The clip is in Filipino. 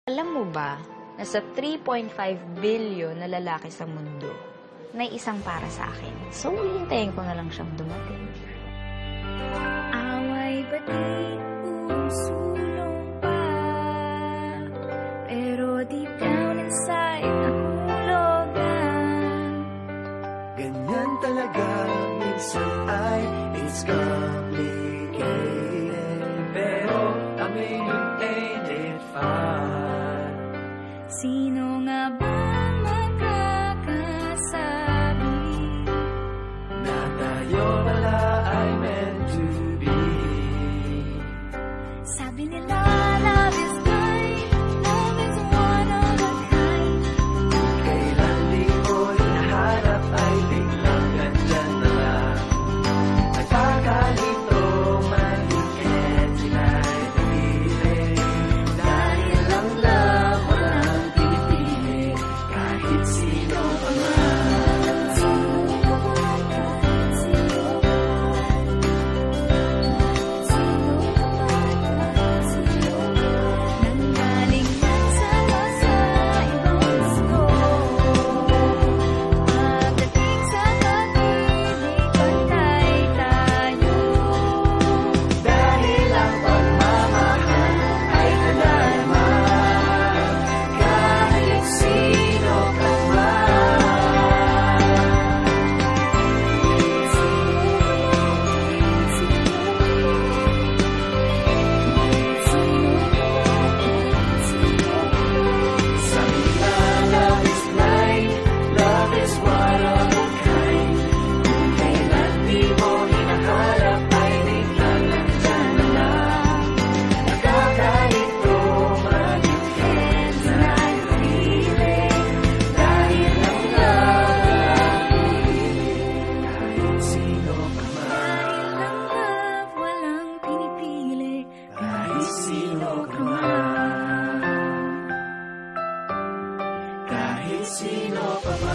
Alam mo ba na sa 3.5 billion na lalaki sa mundo, may isang para sa akin. So, hihintayin ko na lang siyang dumating. Away ba't di sulong pa? Pero deep down inside, nahulog na. Ganyan talaga, minsan ay it's complicated. Pero I made it fun. Sino nga ba makakasabi Na tayo pala ay meant to be? Sabi nila, love is blind, love is one of a kind. Kailan di mo hinahanap ay biglang nandyan na lang. Nagkakalito man you can't deny the feeling. Dahil ang love walang pinipili, kahit sino pa man. Nanggaling yan sa ibang gusto. Pagdating sa pag-ibig, pantay tayo. Dahil ang pagmamahal ay nadarama, kahit sino ka Sabi nila, love is blind, love is one of a kind. Kung kailan di mo hinahanap ay biglang nandyan na lang. Nagkakalito man you can't deny the feeling. Dahil ang love kahit sino ka man. Dahil ang love walang pinipili. Kahit sino ka man. Kahit sino ka man.